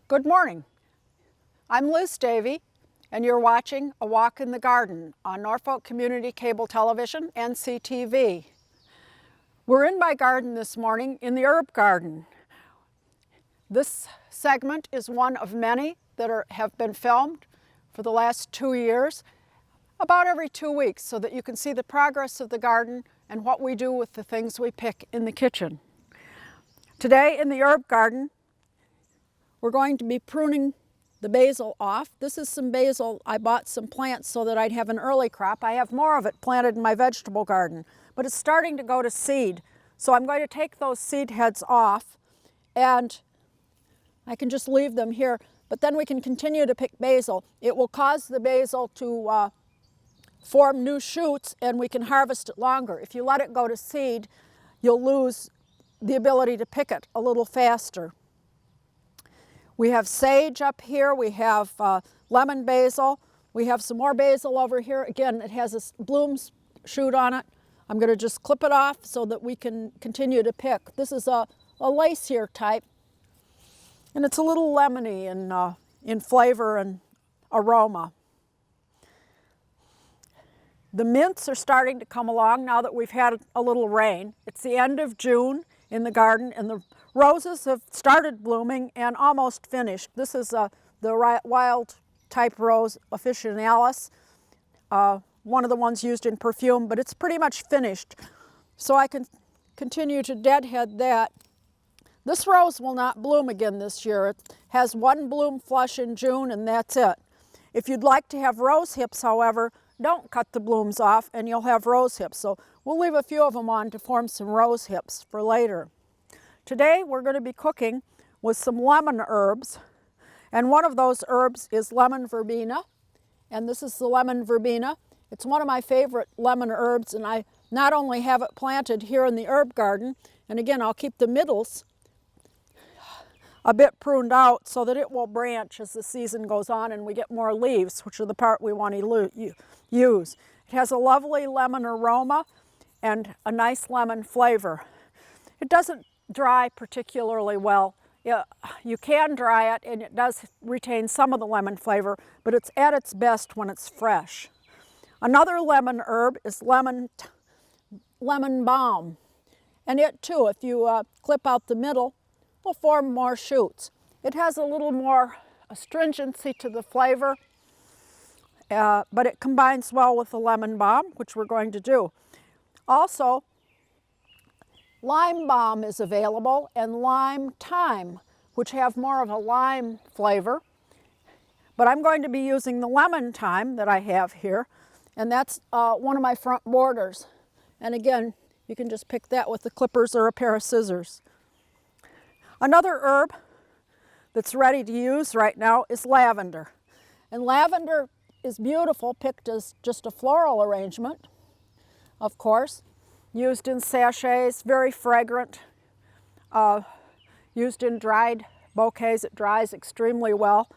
Good morning. I'm Liz Davey, and you're watching A Walk in the Garden on Norfolk Community Cable Television, NCTV. We're in my garden this morning in the herb garden. This segment is one of many that have been filmed for the last 2 years, about every 2 weeks, so that you can see the progress of the garden and what we do with the things we pick in the kitchen. Today in the herb garden, we're going to be pruning the basil off. This is some basil. I bought some plants so that I'd have an early crop. I have more of it planted in my vegetable garden, but it's starting to go to seed. So I'm going to take those seed heads off, and I can just leave them here, but then we can continue to pick basil. It will cause the basil to form new shoots, and we can harvest it longer. If you let it go to seed, you'll lose the ability to pick it a little faster. We have sage up here, we have lemon basil, we have some more basil over here. Again, it has a bloom shoot on it. I'm going to just clip it off so that we can continue to pick. This is a lacier type, and it's a little lemony in flavor and aroma. The mints are starting to come along now that we've had a little rain. It's the end of June in the garden, and the roses have started blooming and almost finished. This is the wild type rose officinalis, one of the ones used in perfume, but it's pretty much finished. So I can continue to deadhead that. This rose will not bloom again this year. It has one bloom flush in June, and that's it. If you'd like to have rose hips, however, don't cut the blooms off and you'll have rose hips. So we'll leave a few of them on to form some rose hips for later. Today we're going to be cooking with some lemon herbs, and one of those herbs is lemon verbena, and this is the lemon verbena. It's one of my favorite lemon herbs, and I not only have it planted here in the herb garden, and again I'll keep the middles a bit pruned out so that it will branch as the season goes on and we get more leaves, which are the part we want to use. It has a lovely lemon aroma and a nice lemon flavor. It doesn't dry particularly well. You can dry it and it does retain some of the lemon flavor, but it's at its best when it's fresh. Another lemon herb is lemon balm, and it too, if you clip out the middle, will form more shoots. It has a little more astringency to the flavor, but it combines well with the lemon balm, which we're going to do. Also, lime balm is available, and lime thyme, which have more of a lime flavor. But I'm going to be using the lemon thyme that I have here, and that's one of my front borders. And again, you can just pick that with the clippers or a pair of scissors. Another herb that's ready to use right now is lavender. And lavender is beautiful, picked as just a floral arrangement, of course. Used in sachets, very fragrant. Used in dried bouquets, it dries extremely well.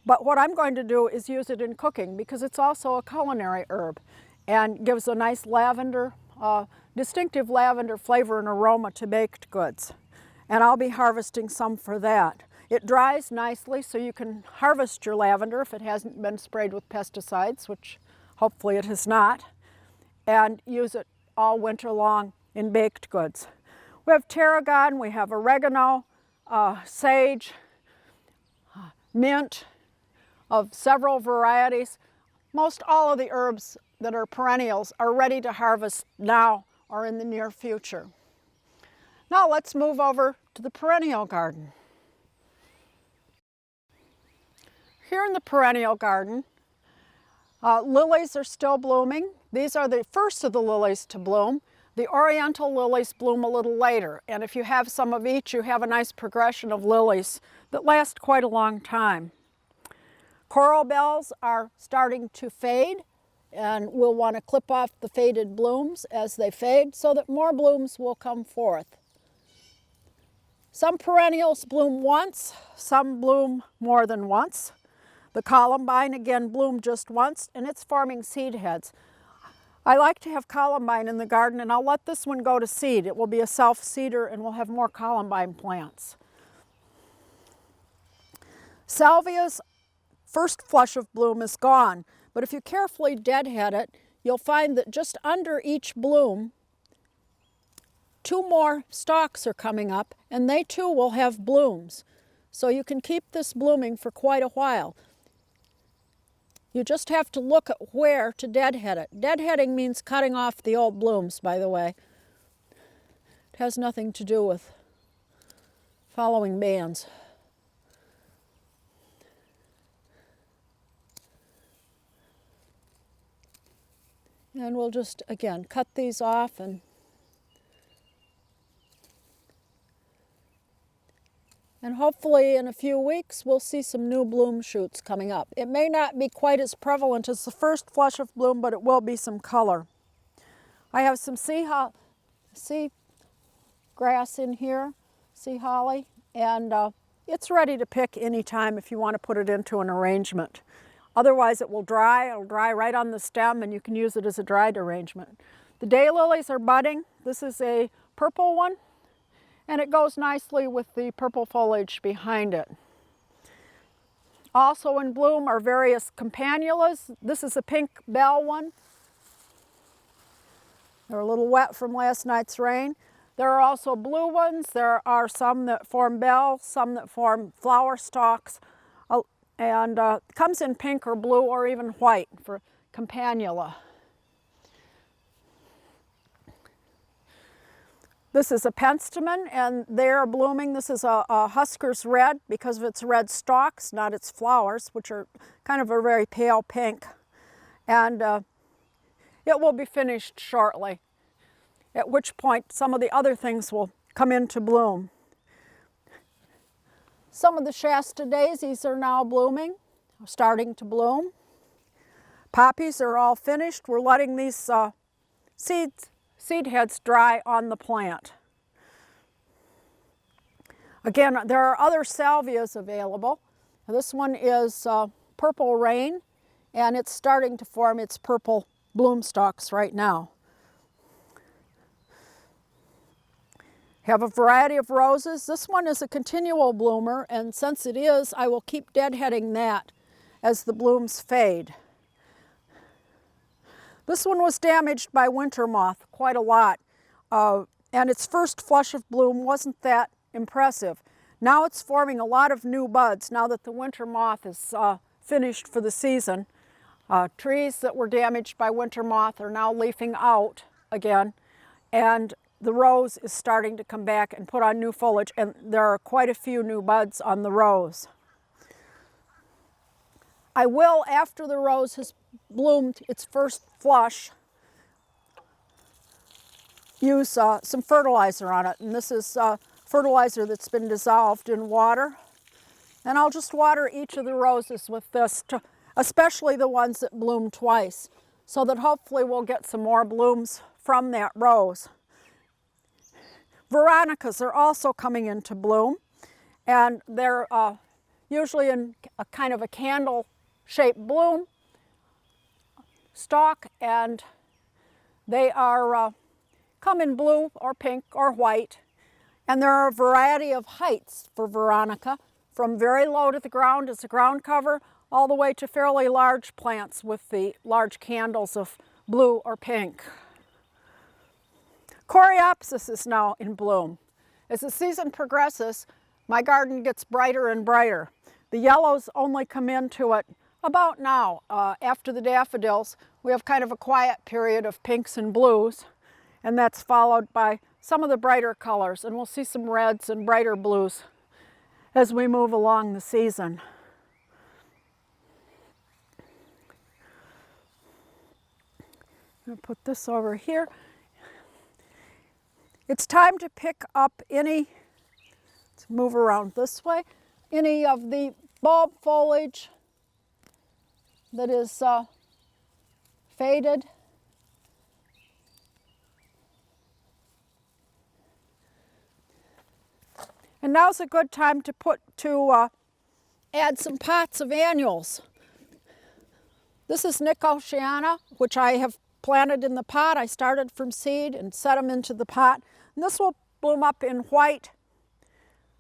But what I'm going to do is use it in cooking because it's also a culinary herb and gives a nice lavender, distinctive lavender flavor and aroma to baked goods. And I'll be harvesting some for that. It dries nicely, so you can harvest your lavender if it hasn't been sprayed with pesticides, which hopefully it has not, and use it all winter long in baked goods. We have tarragon, we have oregano, sage, mint of several varieties. Most all of the herbs that are perennials are ready to harvest now or in the near future. Now let's move over to the perennial garden. Here in the perennial garden, lilies are still blooming. These are the first of the lilies to bloom. The oriental lilies bloom a little later, and if you have some of each, you have a nice progression of lilies that last quite a long time. Coral bells are starting to fade, and we'll want to clip off the faded blooms as they fade so that more blooms will come forth. Some perennials bloom once, some bloom more than once. The columbine again bloomed just once, and it's forming seed heads. I like to have columbine in the garden, and I'll let this one go to seed. It will be a self-seeder, and we'll have more columbine plants. Salvia's first flush of bloom is gone, but if you carefully deadhead it, you'll find that just under each bloom, 2 more stalks are coming up, and they too will have blooms. So you can keep this blooming for quite a while. You just have to look at where to deadhead it. Deadheading means cutting off the old blooms, by the way. It has nothing to do with following bands. And we'll just, again, cut these off and hopefully in a few weeks we'll see some new bloom shoots coming up. It may not be quite as prevalent as the first flush of bloom, but it will be some color. I have some sea grass in here, sea holly, and it's ready to pick anytime if you want to put it into an arrangement. Otherwise it will dry. It'll dry right on the stem, and you can use it as a dried arrangement. The daylilies are budding. This is a purple one, and it goes nicely with the purple foliage behind it. Also in bloom are various campanulas. This is a pink bell one. They're a little wet from last night's rain. There are also blue ones. There are some that form bells, some that form flower stalks, and comes in pink or blue or even white for campanula. This is a penstemon, and they are blooming. This is a Husker's red because of its red stalks, not its flowers, which are kind of a very pale pink. And it will be finished shortly, at which point some of the other things will come into bloom. Some of the Shasta daisies are now blooming, starting to bloom. Poppies are all finished. We're letting these seed heads dry on the plant. Again, there are other salvias available. This one is Purple Rain, and it's starting to form its purple bloom stalks right now. Have a variety of roses. This one is a continual bloomer, and since it is, I will keep deadheading that as the blooms fade. This one was damaged by winter moth quite a lot, and its first flush of bloom wasn't that impressive. Now it's forming a lot of new buds now that the winter moth is finished for the season. Trees that were damaged by winter moth are now leafing out again, and the rose is starting to come back and put on new foliage, and there are quite a few new buds on the rose. I will, after the rose has bloomed its first flush, use some fertilizer on it, and this is fertilizer that's been dissolved in water. And I'll just water each of the roses with this, especially the ones that bloom twice, so that hopefully we'll get some more blooms from that rose. Veronicas are also coming into bloom, and they're usually in a kind of a candle-shaped bloom stalk, and they are come in blue or pink or white, and there are a variety of heights for Veronica, from very low to the ground as a ground cover all the way to fairly large plants with the large candles of blue or pink. Coreopsis is now in bloom. As the season progresses, my garden gets brighter and brighter. The yellows only come into it about now. After the daffodils, we have kind of a quiet period of pinks and blues, and that's followed by some of the brighter colors, and we'll see some reds and brighter blues as we move along the season. I'm going to put this over here. It's time to pick up any, let's move around this way, any of the bulb foliage that is faded. And now's a good time to add some pots of annuals. This is Nicotiana, which I have planted in the pot. I started from seed and set them into the pot. And this will bloom up in white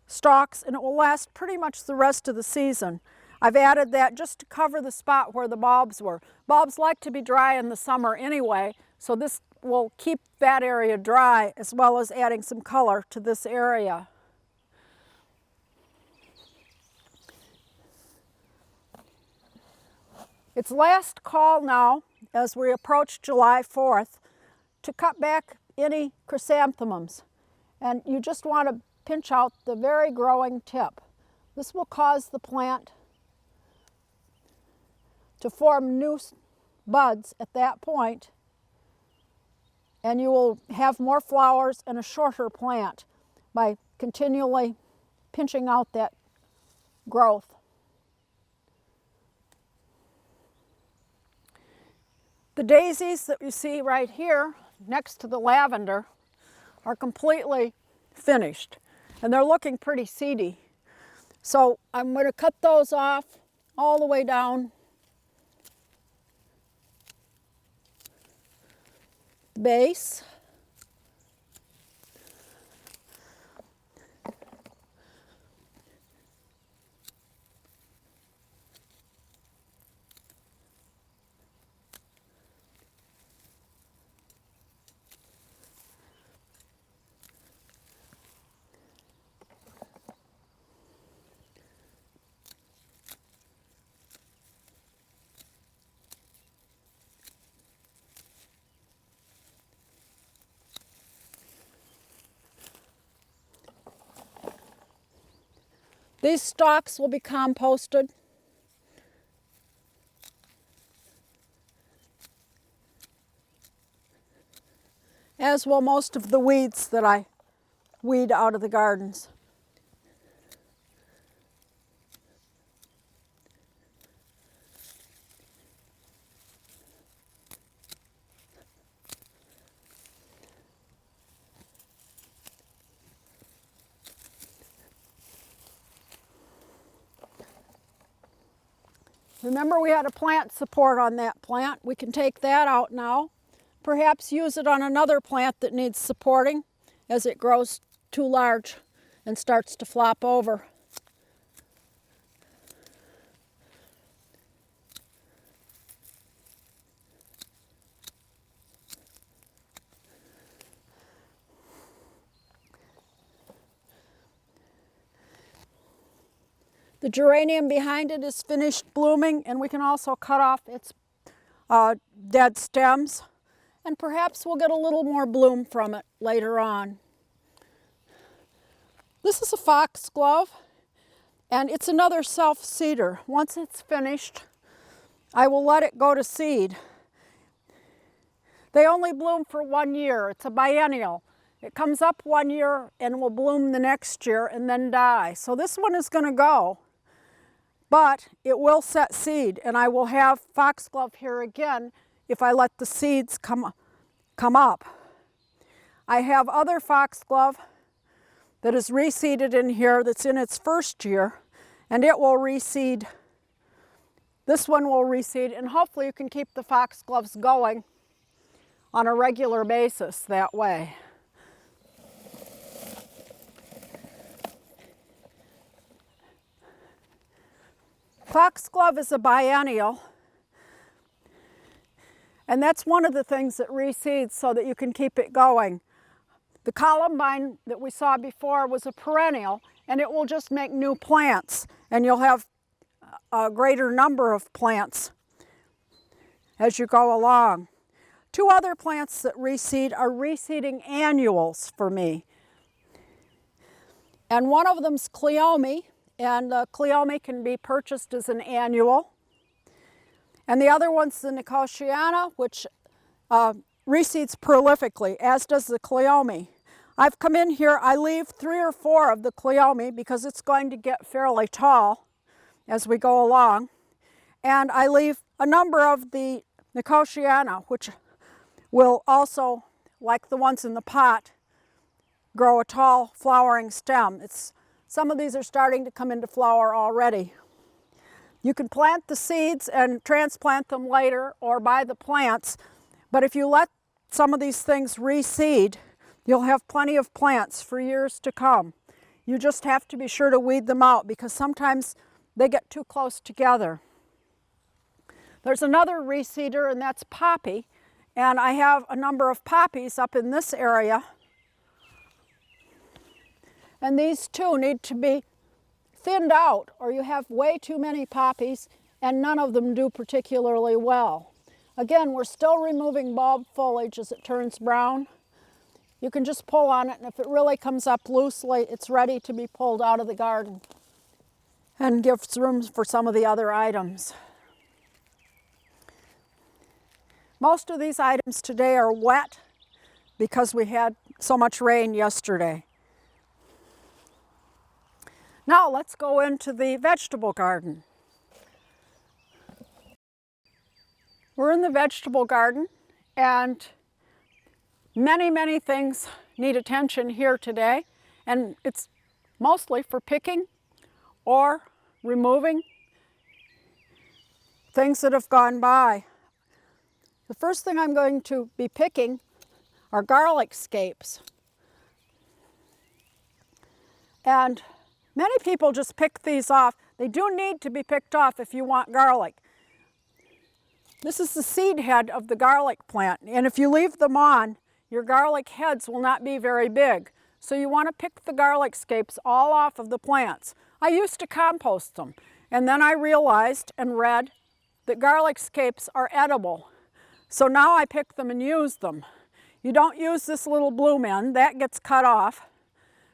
stalks, and it will last pretty much the rest of the season. I've added that just to cover the spot where the bulbs were. Bulbs like to be dry in the summer anyway, so this will keep that area dry as well as adding some color to this area. It's last call now, as we approach July 4th, to cut back any chrysanthemums. And you just want to pinch out the very growing tip. This will cause the plant to form new buds at that point, and you will have more flowers and a shorter plant by continually pinching out that growth. The daisies that you see right here next to the lavender are completely finished, and they're looking pretty seedy. So I'm going to cut those off all the way down the base. These stalks will be composted. As will most of the weeds that I weed out of the gardens. Remember, we had a plant support on that plant. We can take that out now. Perhaps use it on another plant that needs supporting as it grows too large and starts to flop over. The geranium behind it is finished blooming, and we can also cut off its dead stems, and perhaps we'll get a little more bloom from it later on. This is a foxglove, and it's another self-seeder. Once it's finished, I will let it go to seed. They only bloom for 1 year. It's a biennial. It comes up 1 year and will bloom the next year and then die. So this one is going to go. But it will set seed, and I will have foxglove here again if I let the seeds come up. I have other foxglove that is reseeded in here that's in its first year, and it will reseed. This one will reseed, and hopefully you can keep the foxgloves going on a regular basis that way. Foxglove is a biennial, and that's one of the things that reseeds so that you can keep it going. The columbine that we saw before was a perennial, and it will just make new plants, and you'll have a greater number of plants as you go along. Two other plants that reseed are reseeding annuals for me. And one of them's cleome, and cleome can be purchased as an annual. And the other one's the Nicotiana, which reseeds prolifically, as does the cleome. I've come in here, I leave 3 or 4 of the cleome because it's going to get fairly tall as we go along. And I leave a number of the nicotiana, which will also, like the ones in the pot, grow a tall flowering stem. Some of these are starting to come into flower already. You can plant the seeds and transplant them later or buy the plants, but if you let some of these things reseed, you'll have plenty of plants for years to come. You just have to be sure to weed them out because sometimes they get too close together. There's another reseeder, and that's poppy, and I have a number of poppies up in this area. And these too need to be thinned out, or you have way too many poppies and none of them do particularly well. Again, we're still removing bulb foliage as it turns brown. You can just pull on it, and if it really comes up loosely, it's ready to be pulled out of the garden and gives room for some of the other items. Most of these items today are wet because we had so much rain yesterday. Now let's go into the vegetable garden. We're in the vegetable garden, and many things need attention here today, and it's mostly for picking or removing things that have gone by. The first thing I'm going to be picking are garlic scapes. And many people just pick these off. They do need to be picked off if you want garlic. This is the seed head of the garlic plant, and if you leave them on, your garlic heads will not be very big. So you want to pick the garlic scapes all off of the plants. I used to compost them, and then I realized and read that garlic scapes are edible. So now I pick them and use them. You don't use this little bloom end, that gets cut off,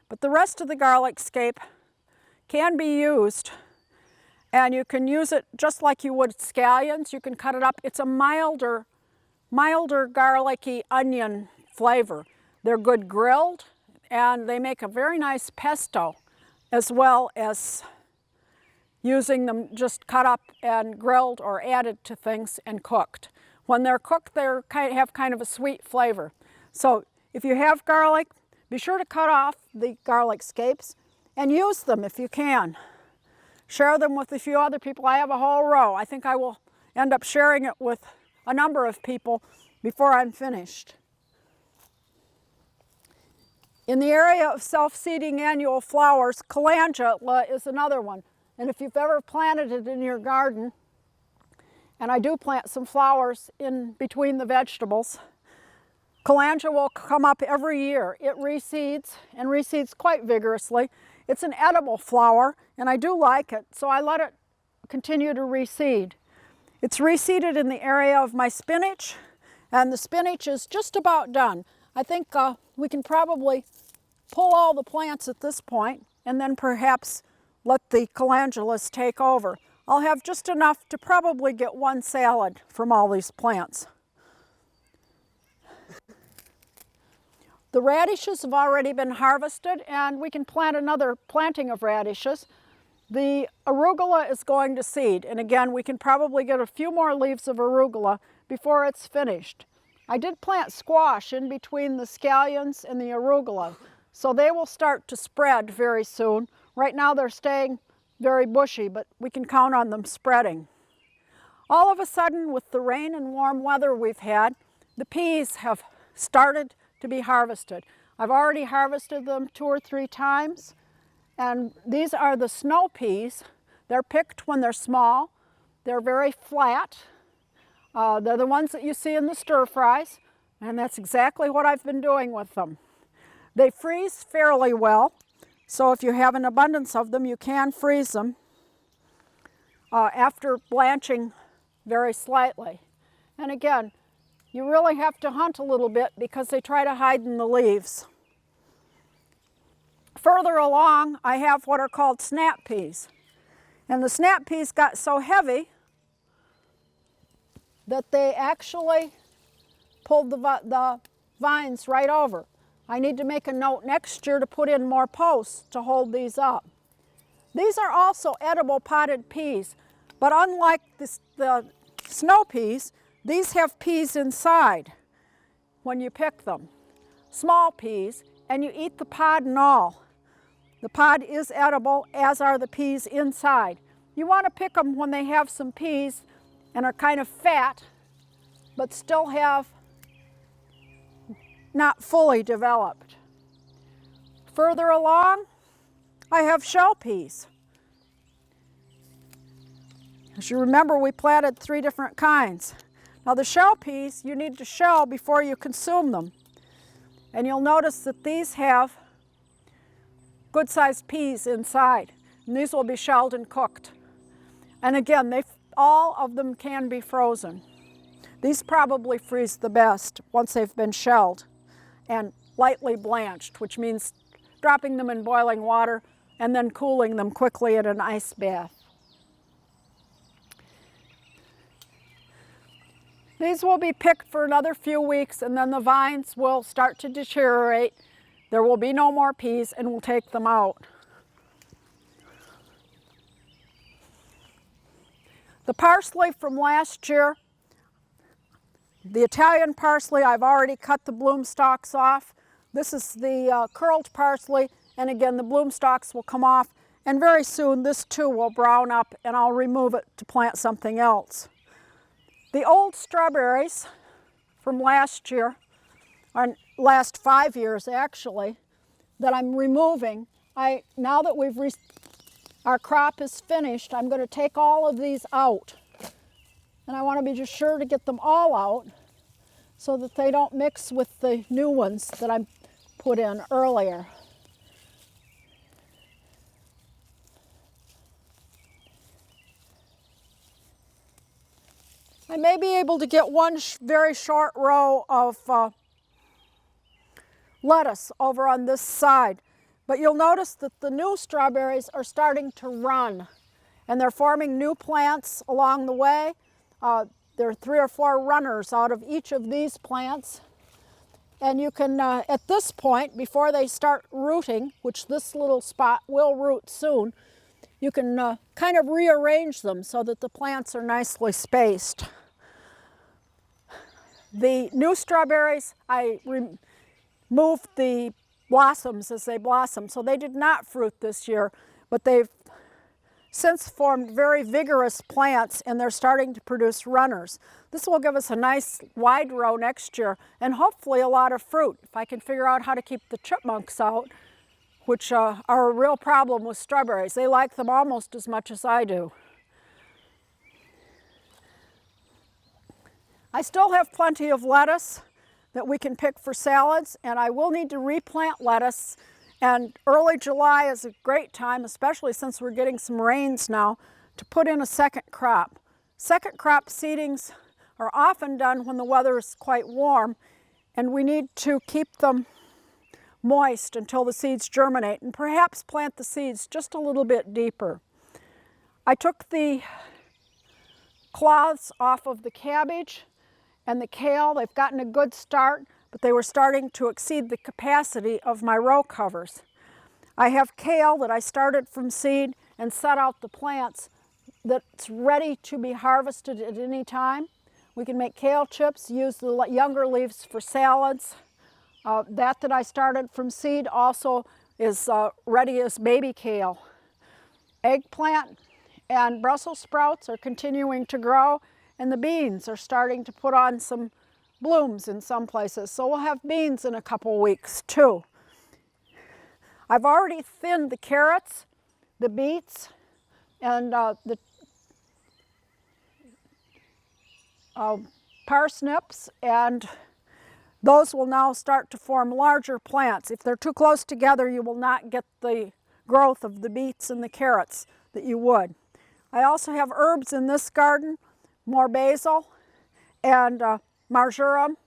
but the rest of the garlic scape can be used, and you can use it just like you would scallions. You can cut it up. It's a milder garlicky onion flavor. They're good grilled, and they make a very nice pesto, as well as using them just cut up and grilled or added to things and cooked. When they're cooked, they have kind of a sweet flavor. So if you have garlic, be sure to cut off the garlic scapes and use them if you can. Share them with a few other people. I have a whole row. I think I will end up sharing it with a number of people before I'm finished. In the area of self-seeding annual flowers, calendula is another one. And if you've ever planted it in your garden, and I do plant some flowers in between the vegetables, calendula will come up every year. It reseeds, and reseeds quite vigorously. It's an edible flower, and I do like it, so I let it continue to reseed. It's reseeded in the area of my spinach, and the spinach is just about done. I think we can probably pull all the plants at this point, and then perhaps let the calendulas take over. I'll have just enough to probably get one salad from all these plants. The radishes have already been harvested, and we can plant another planting of radishes. The arugula is going to seed, and again, we can probably get a few more leaves of arugula before it's finished. I did plant squash in between the scallions and the arugula, so they will start to spread very soon. Right now they're staying very bushy, but we can count on them spreading. All of a sudden, with the rain and warm weather we've had, the peas have started to be harvested. I've already harvested them 2 or 3 times, and these are the snow peas. They're picked when they're small. They're very flat. They're the ones that you see in the stir fries, and that's exactly what I've been doing with them. They freeze fairly well, so if you have an abundance of them, you can freeze them after blanching very slightly. And again, you really have to hunt a little bit because they try to hide in the leaves. Further along, I have what are called snap peas. And the snap peas got so heavy that they actually pulled the vines right over. I need to make a note next year to put in more posts to hold these up. These are also edible potted peas, but unlike the snow peas, these have peas inside when you pick them. Small peas, and you eat the pod and all. The pod is edible, as are the peas inside. You want to pick them when they have some peas and are kind of fat, but still have not fully developed. Further along, I have shell peas. As you remember, we planted 3 different kinds. Now the shell peas, you need to shell before you consume them. And you'll notice that these have good-sized peas inside. And these will be shelled and cooked. And again, all of them can be frozen. These probably freeze the best once they've been shelled and lightly blanched, which means dropping them in boiling water and then cooling them quickly in an ice bath. These will be picked for another few weeks, and then the vines will start to deteriorate. There will be no more peas, and we'll take them out. The parsley from last year, the Italian parsley, I've already cut the bloom stalks off. This is the curled parsley, and again the bloom stalks will come off, and very soon this too will brown up, and I'll remove it to plant something else. The old strawberries from last year, or last 5 years actually, that I'm removing, now that our crop is finished, I'm going to take all of these out. And I want to be just sure to get them all out so that they don't mix with the new ones that I put in earlier. I may be able to get one very short row of lettuce over on this side, but you'll notice that the new strawberries are starting to run, and they're forming new plants along the way. There are 3 or 4 runners out of each of these plants, and you can, at this point, before they start rooting, which this little spot will root soon, you can kind of rearrange them so that the plants are nicely spaced. The new strawberries, I removed the blossoms as they blossom, so they did not fruit this year, but they've since formed very vigorous plants, and they're starting to produce runners. This will give us a nice wide row next year, and hopefully a lot of fruit, if I can figure out how to keep the chipmunks out, which are a real problem with strawberries. They like them almost as much as I do. I still have plenty of lettuce that we can pick for salads, and I will need to replant lettuce, and early July is a great time, especially since we're getting some rains now, to put in a second crop. Second crop seedings are often done when the weather is quite warm, and we need to keep them moist until the seeds germinate, and perhaps plant the seeds just a little bit deeper. I took the cloths off of the cabbage and the kale. They've gotten a good start, but they were starting to exceed the capacity of my row covers. I have kale that I started from seed and set out the plants that's ready to be harvested at any time. We can make kale chips, use the younger leaves for salads. That I started from seed also is ready as baby kale. Eggplant and Brussels sprouts are continuing to grow, and the beans are starting to put on some blooms in some places. So we'll have beans in a couple weeks too. I've already thinned the carrots, the beets, and the parsnips, and those will now start to form larger plants. If they're too close together, you will not get the growth of the beets and the carrots that you would. I also have herbs in this garden, more basil and marjoram,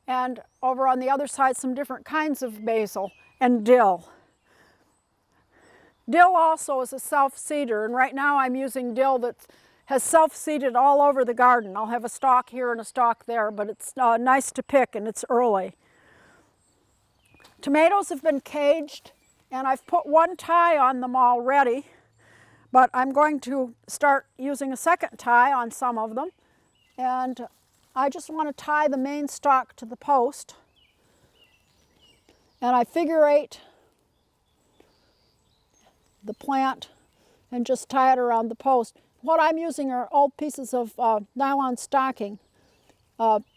and over on the other side some different kinds of basil and dill. Dill also is a self-seeder, and right now I'm using dill that has self-seeded all over the garden. I'll have a stalk here and a stalk there, but it's nice to pick and it's early. Tomatoes have been caged, and I've put one tie on them already, but I'm going to start using a second tie on some of them. And I just want to tie the main stalk to the post, and I figure eight the plant and just tie it around the post. What I'm using are old pieces of nylon stocking.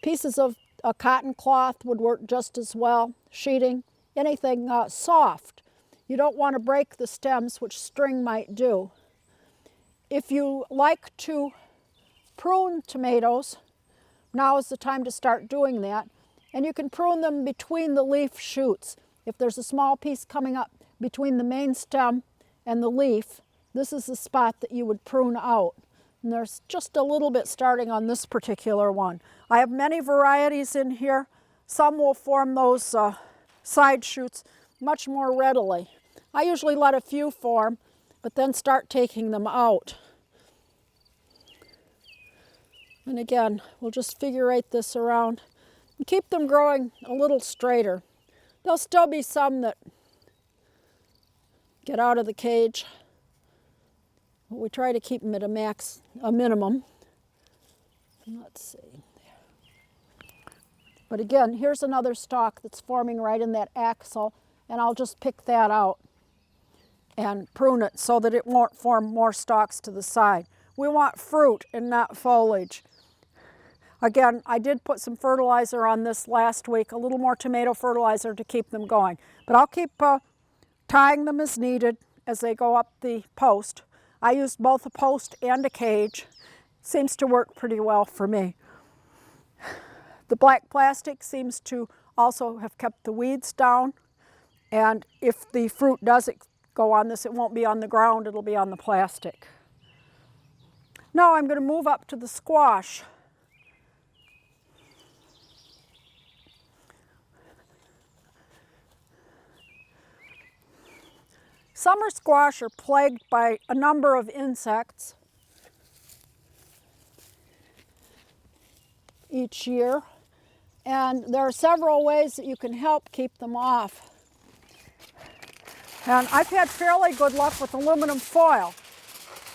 Pieces of cotton cloth would work just as well, sheeting, anything soft. You don't want to break the stems, which string might do. If you like to prune tomatoes, now is the time to start doing that. And you can prune them between the leaf shoots. If there's a small piece coming up between the main stem and the leaf, this is the spot that you would prune out. And there's just a little bit starting on this particular one. I have many varieties in here. Some will form those side shoots much more readily. I usually let a few form, but then start taking them out. And again, we'll just figure eight this around and keep them growing a little straighter. There'll still be some that get out of the cage, but we try to keep them at a minimum. Let's see. But again, here's another stalk that's forming right in that axil, and I'll just pick that out and prune it so that it won't form more stalks to the side. We want fruit and not foliage. Again, I did put some fertilizer on this last week, a little more tomato fertilizer to keep them going. But I'll keep tying them as needed as they go up the post. I used both a post and a cage. Seems to work pretty well for me. The black plastic seems to also have kept the weeds down. And if the fruit does go on this, it won't be on the ground, it'll be on the plastic. Now I'm going to move up to the squash. Summer squash are plagued by a number of insects each year, and there are several ways that you can help keep them off. And I've had fairly good luck with aluminum foil.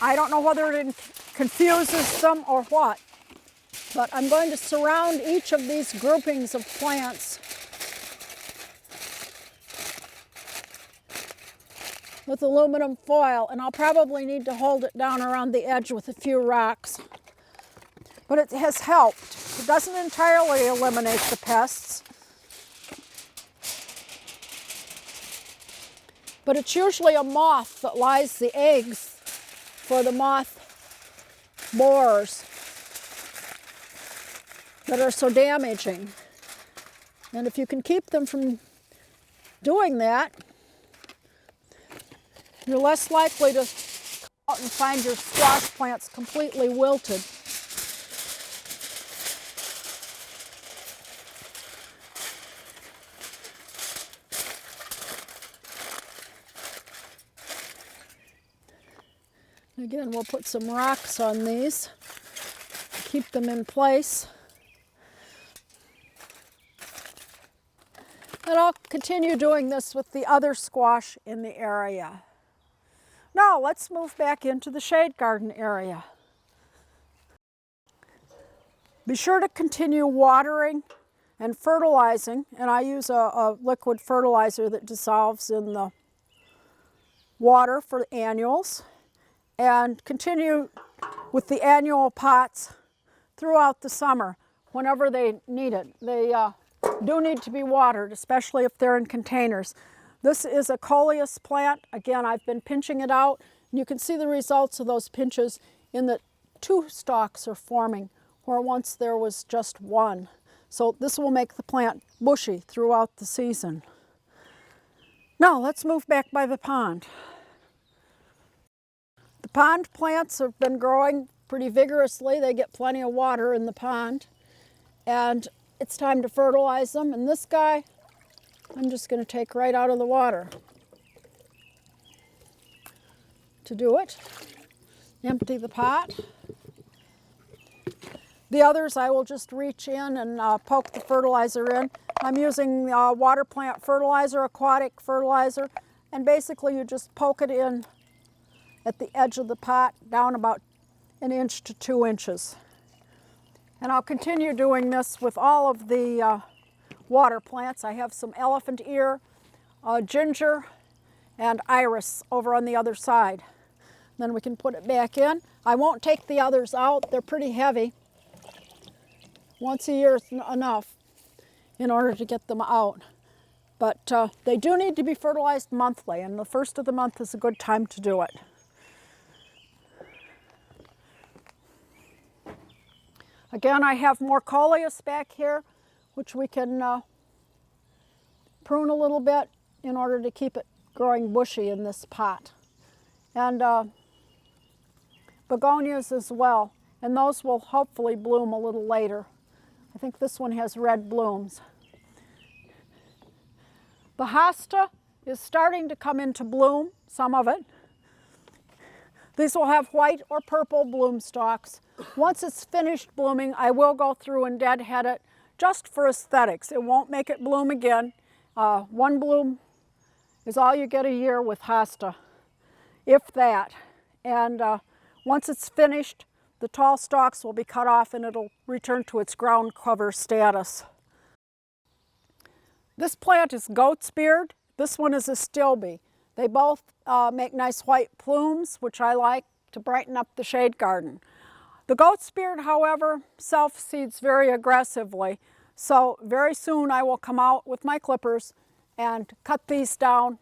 I don't know whether it confuses them or what, but I'm going to surround each of these groupings of plants with aluminum foil, and I'll probably need to hold it down around the edge with a few rocks. But it has helped. It doesn't entirely eliminate the pests, but it's usually a moth that lies the eggs for the moth borers that are so damaging. And if you can keep them from doing that, you're less likely to come out and find your squash plants completely wilted. Again, we'll put some rocks on these, keep them in place. And I'll continue doing this with the other squash in the area. Now let's move back into the shade garden area. Be sure to continue watering and fertilizing, and I use a liquid fertilizer that dissolves in the water for annuals. And continue with the annual pots throughout the summer whenever they need it. They do need to be watered, especially if they're in containers. This is a coleus plant. Again, I've been pinching it out. And you can see the results of those pinches in that two stalks are forming where once there was just one. So this will make the plant bushy throughout the season. Now let's move back by the pond. The pond plants have been growing pretty vigorously. They get plenty of water in the pond. And it's time to fertilize them. And this guy, I'm just going to take right out of the water to do it. Empty the pot. The others I will just reach in and poke the fertilizer in. I'm using water plant fertilizer, aquatic fertilizer, and basically you just poke it in at the edge of the pot down about 1 inch to 2 inches. And I'll continue doing this with all of the water plants. I have some elephant ear, ginger, and iris over on the other side. Then we can put it back in. I won't take the others out. They're pretty heavy. Once a year is enough in order to get them out. But they do need to be fertilized monthly, and the first of the month is a good time to do it. Again, I have more coleus back here, which we can prune a little bit in order to keep it growing bushy in this pot. And begonias as well, and those will hopefully bloom a little later. I think this one has red blooms. The hosta is starting to come into bloom, some of it. These will have white or purple bloom stalks. Once it's finished blooming, I will go through and deadhead it just for aesthetics. It won't make it bloom again. One bloom is all you get a year with hosta, if that. And once it's finished, the tall stalks will be cut off and it'll return to its ground cover status. This plant is goat's beard. This one is a stilby. They both make nice white plumes, which I like to brighten up the shade garden. The goat's beard, however, self-seeds very aggressively. So very soon I will come out with my clippers and cut these down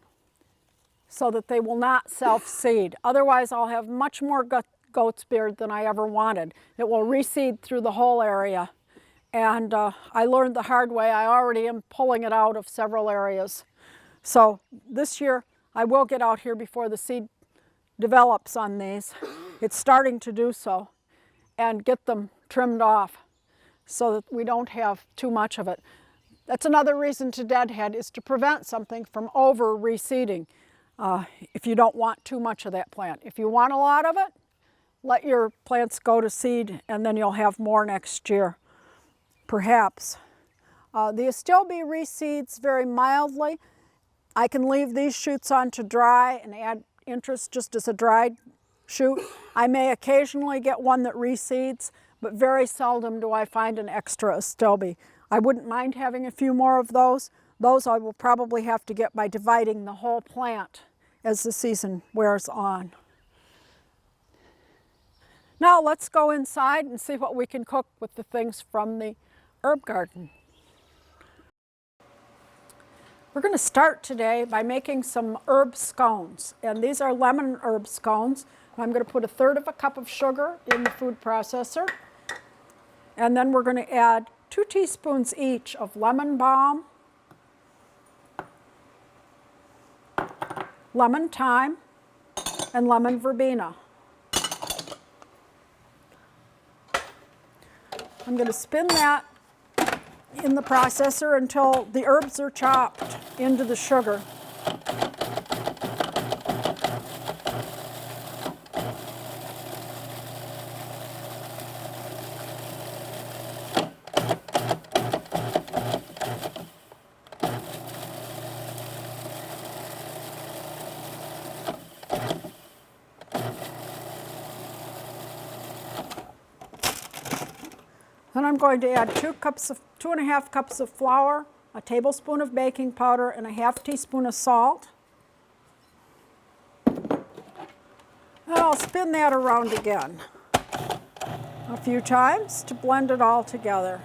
so that they will not self-seed. Otherwise I'll have much more goat's beard than I ever wanted. It will reseed through the whole area. And I learned the hard way. I already am pulling it out of several areas. So this year I will get out here before the seed develops on these. It's starting to do so, and get them trimmed off so that we don't have too much of it. That's another reason to deadhead, is to prevent something from over reseeding if you don't want too much of that plant. If you want a lot of it, let your plants go to seed and then you'll have more next year, perhaps. The astilbe reseeds very mildly. I can leave these shoots on to dry and add interest just as a dried shoot. I may occasionally get one that reseeds, but very seldom do I find an extra astilbe. I wouldn't mind having a few more of those. Those I will probably have to get by dividing the whole plant as the season wears on. Now let's go inside and see what we can cook with the things from the herb garden. We're going to start today by making some herb scones, and these are lemon herb scones. I'm going to put 1/3 cup of sugar in the food processor, and then we're going to add 2 teaspoons each of lemon balm, lemon thyme, and lemon verbena. I'm going to spin that in the processor until the herbs are chopped into the sugar. Then I'm going to add 2.5 cups of flour, a tablespoon of baking powder, and a 1/2 teaspoon of salt. And I'll spin that around again a few times to blend it all together.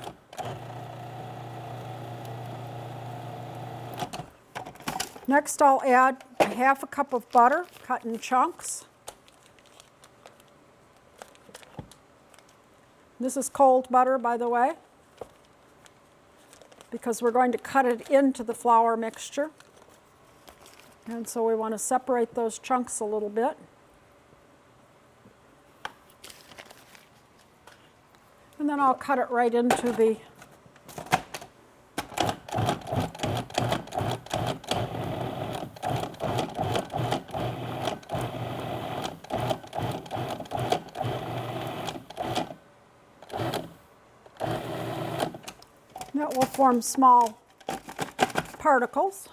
Next I'll add 1/2 cup of butter cut in chunks. This is cold butter, by the way, because we're going to cut it into the flour mixture. And so we want to separate those chunks a little bit. And then I'll cut it right into the that will form small particles.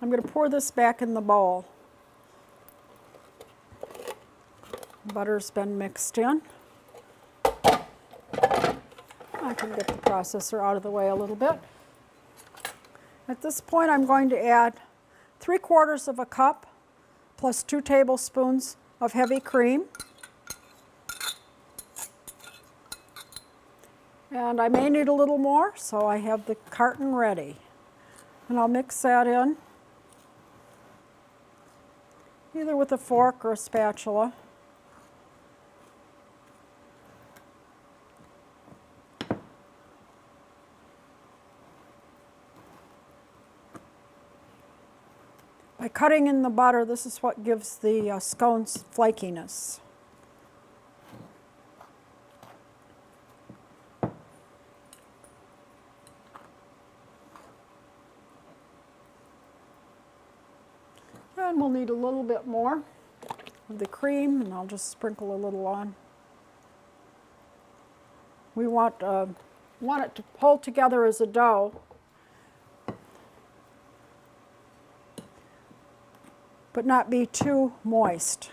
I'm going to pour this back in the bowl. Butter's been mixed in. I can get the processor out of the way a little bit. At this point, I'm going to add 3/4 of a cup plus 2 tablespoons of heavy cream. And I may need a little more, so I have the carton ready. And I'll mix that in, either with a fork or a spatula. By cutting in the butter, this is what gives the scones flakiness. And we'll need a little bit more of the cream, and I'll just sprinkle a little on. We want it to hold together as a dough, but not be too moist.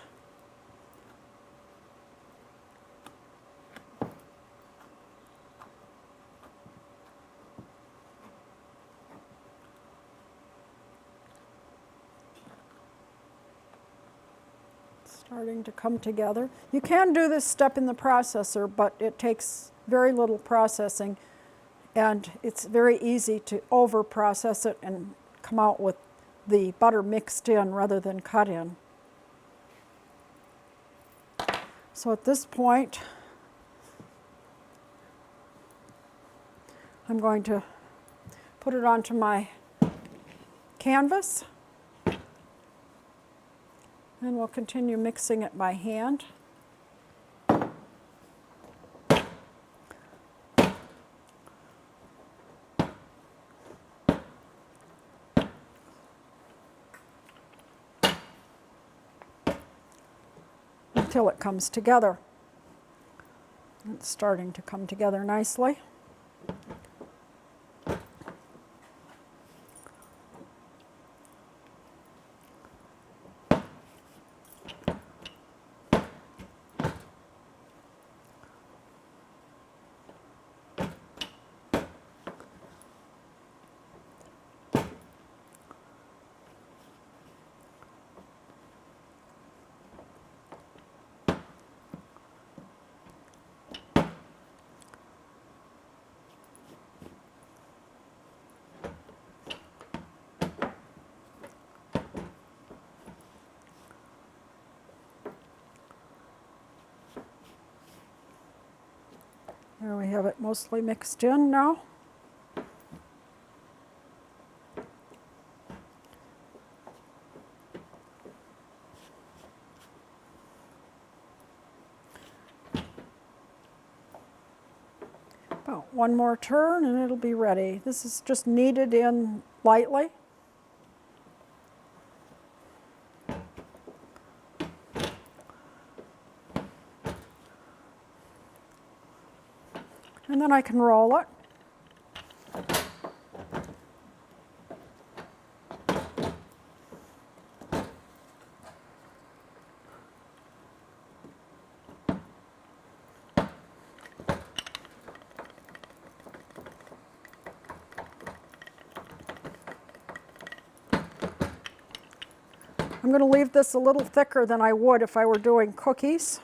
Starting to come together. You can do this step in the processor, but it takes very little processing, and it's very easy to over process it and come out with the butter mixed in rather than cut in. So at this point, I'm going to put it onto my canvas, and we'll continue mixing it by hand. Until it comes together. It's starting to come together nicely. There we have it mostly mixed in now. About one more turn and it'll be ready. This is just kneaded in lightly. And then I can roll it. I'm going to leave this a little thicker than I would if I were doing cookies.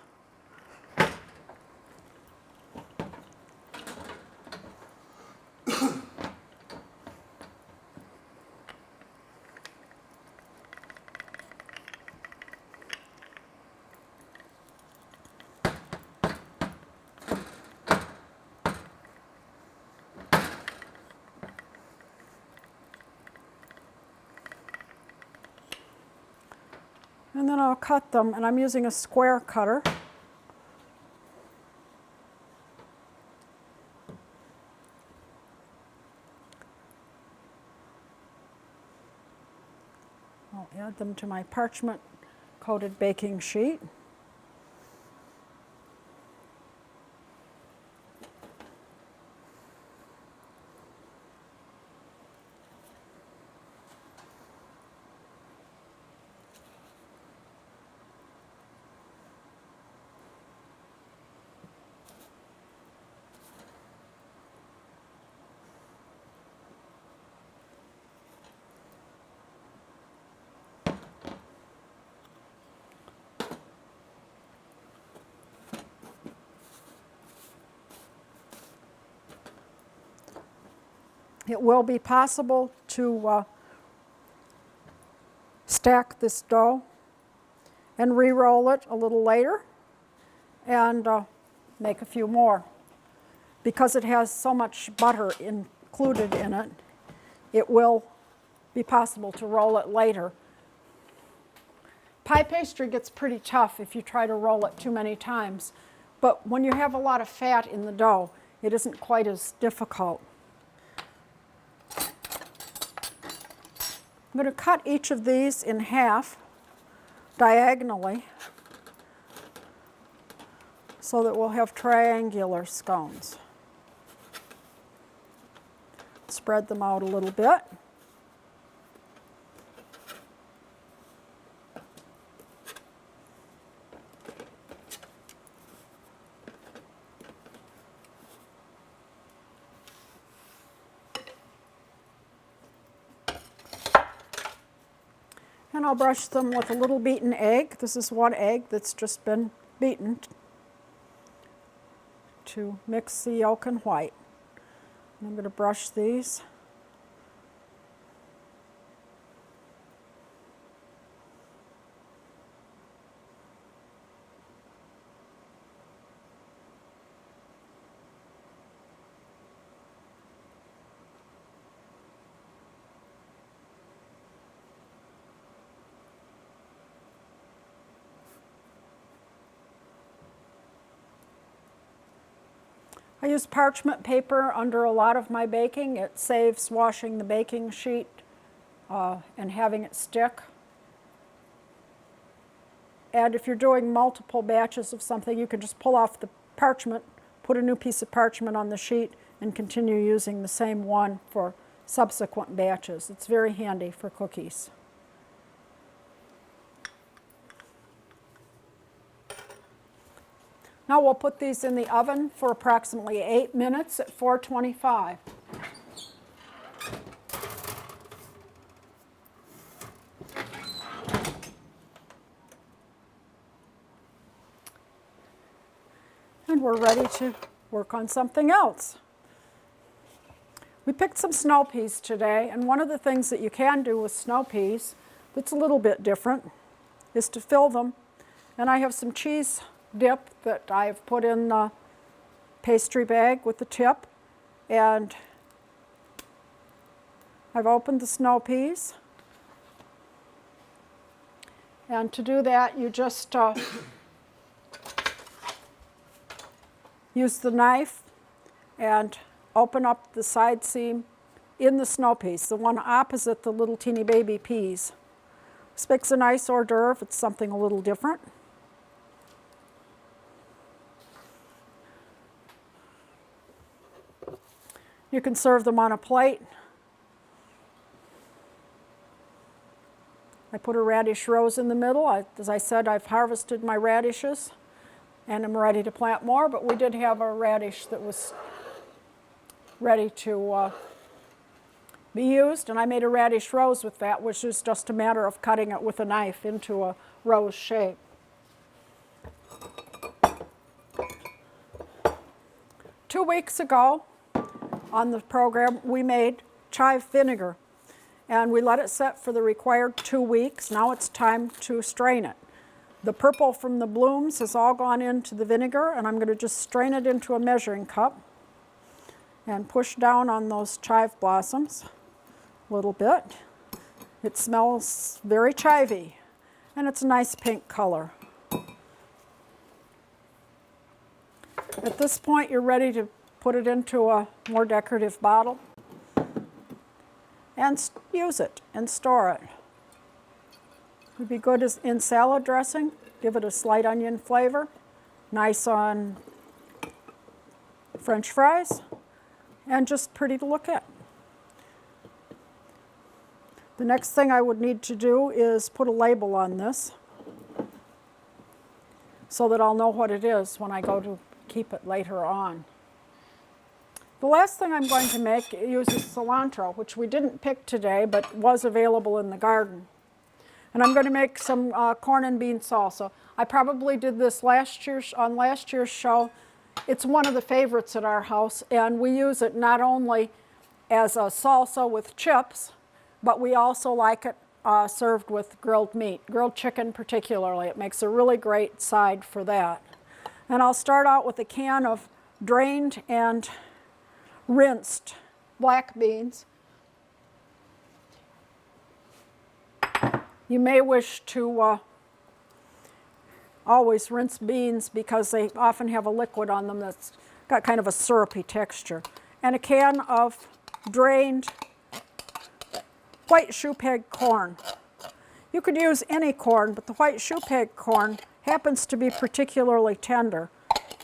And then I'll cut them, and I'm using a square cutter. I'll add them to my parchment coated baking sheet. It will be possible to stack this dough and re-roll it a little later and make a few more. Because it has so much butter included in it, it will be possible to roll it later. Pie pastry gets pretty tough if you try to roll it too many times, but when you have a lot of fat in the dough, it isn't quite as difficult. I'm going to cut each of these in half diagonally so that we'll have triangular scones. Spread them out a little bit. And I'll brush them with a little beaten egg. This is one egg that's just been beaten to mix the yolk and white. And I'm going to brush these. I use parchment paper under a lot of my baking. It saves washing the baking sheet and having it stick. And if you're doing multiple batches of something, you can just pull off the parchment, put a new piece of parchment on the sheet, and continue using the same one for subsequent batches. It's very handy for cookies. Now we'll put these in the oven for approximately 8 minutes at 425. And we're ready to work on something else. We picked some snow peas today, and one of the things that you can do with snow peas that's a little bit different is to fill them. And I have some cheese dip that I've put in the pastry bag with the tip, and I've opened the snow peas. And to do that, you just use the knife and open up the side seam in the snow peas, the one opposite the little teeny baby peas. This makes a nice hors d'oeuvre. It's something a little different. You can serve them on a plate. I put a radish rose in the middle. As I said, I've harvested my radishes and I'm ready to plant more, but we did have a radish that was ready to be used, and I made a radish rose with that, which is just a matter of cutting it with a knife into a rose shape. Two weeks ago, on the program, we made chive vinegar, and we let it set for the required 2 weeks. Now it's time to strain it. The purple from the blooms has all gone into the vinegar, and I'm going to just strain it into a measuring cup and push down on those chive blossoms a little bit. It smells very chivey, and it's a nice pink color. At this point, you're ready to put it into a more decorative bottle and use it and store it. It would be good in salad dressing. Give it a slight onion flavor. Nice on French fries. And just pretty to look at. The next thing I would need to do is put a label on this so that I'll know what it is when I go to keep it later on. The last thing I'm going to make uses cilantro, which we didn't pick today, but was available in the garden. And I'm going to make some corn and bean salsa. I probably did this on last year's show. It's one of the favorites at our house, and we use it not only as a salsa with chips, but we also like it served with grilled meat, grilled chicken particularly. It makes a really great side for that. And I'll start out with a can of drained and rinsed black beans. You may wish to always rinse beans because they often have a liquid on them that's got kind of a syrupy texture. And a can of drained white shoe peg corn. You could use any corn, but the white shoe peg corn happens to be particularly tender.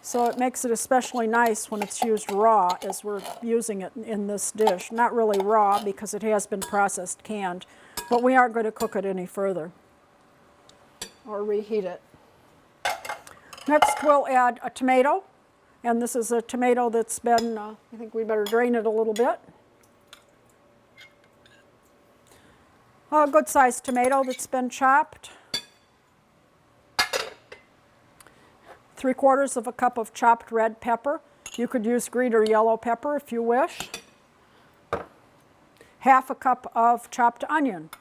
So it makes it especially nice when it's used raw, as we're using it in this dish. Not really raw because it has been processed canned, but we aren't going to cook it any further or reheat it. Next we'll add a tomato, and this is a tomato that's been, I think we better drain it a little bit. A good sized tomato that's been chopped. 3/4 of a cup of chopped red pepper. You could use green or yellow pepper if you wish. 1/2 cup of chopped onion.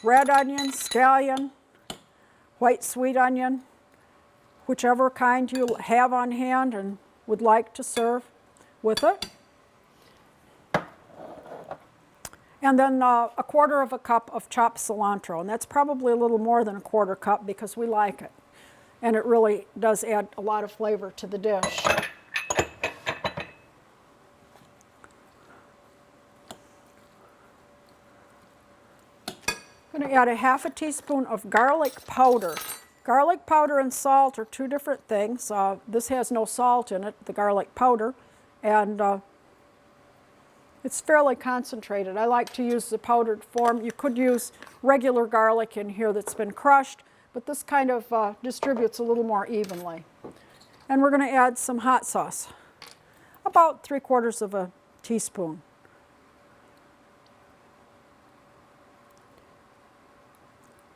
Red onion, scallion, white sweet onion, whichever kind you have on hand and would like to serve with it. And then 1/4 of a cup of chopped cilantro, and that's probably a little more than 1/4 cup because we like it. And it really does add a lot of flavor to the dish. I'm going to add a 1/2 teaspoon of garlic powder. Garlic powder and salt are two different things. This has no salt in it, the garlic powder, and it's fairly concentrated. I like to use the powdered form. You could use regular garlic in here that's been crushed, but this kind of distributes a little more evenly. And we're going to add some hot sauce, about 3/4 of a teaspoon.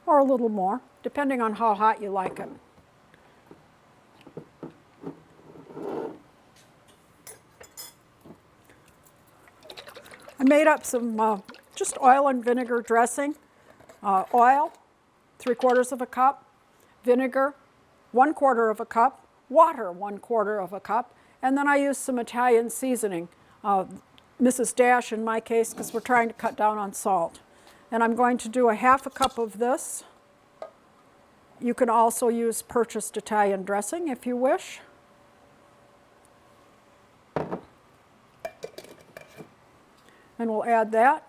Or a little more, depending on how hot you like it. I made up some just oil and vinegar dressing. Oil, 3/4 of a cup. Vinegar, 1/4 of a cup. Water, 1/4 of a cup. And then I used some Italian seasoning, Mrs. Dash in my case, because we're trying to cut down on salt. And I'm going to do a 1/2 cup of this. You can also use purchased Italian dressing if you wish. And we'll add that.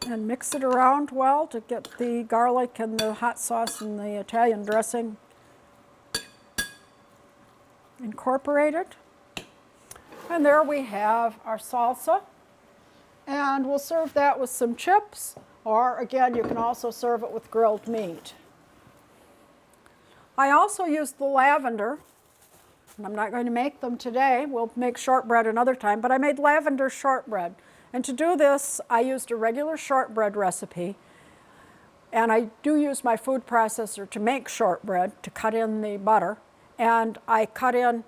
And mix it around well to get the garlic and the hot sauce and the Italian dressing incorporated. And there we have our salsa. And we'll serve that with some chips, or again, you can also serve it with grilled meat. I also used the lavender, and I'm not going to make them today. We'll make shortbread another time, but I made lavender shortbread. And to do this, I used a regular shortbread recipe, and I do use my food processor to make shortbread, to cut in the butter, and I cut in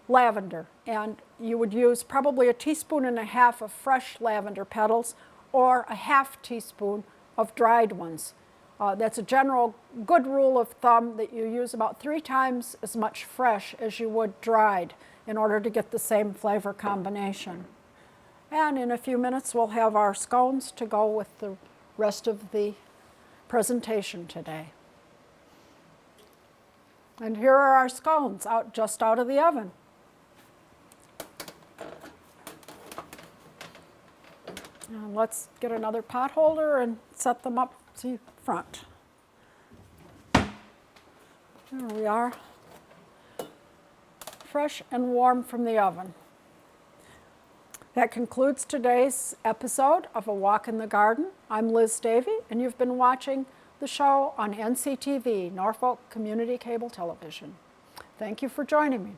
lavender. And you would use probably 1.5 teaspoons of fresh lavender petals or a 1/2 teaspoon of dried ones. That's a general good rule of thumb that you use about 3 times as much fresh as you would dried in order to get the same flavor combination. And in a few minutes we'll have our scones to go with the rest of the presentation today. And here are our scones just out of the oven. And let's get another pot holder and set them up to front. There we are, fresh and warm from the oven. That concludes today's episode of A Walk in the Garden. I'm Liz Davey, and you've been watching the show on NCTV, Norfolk Community Cable Television. Thank you for joining me.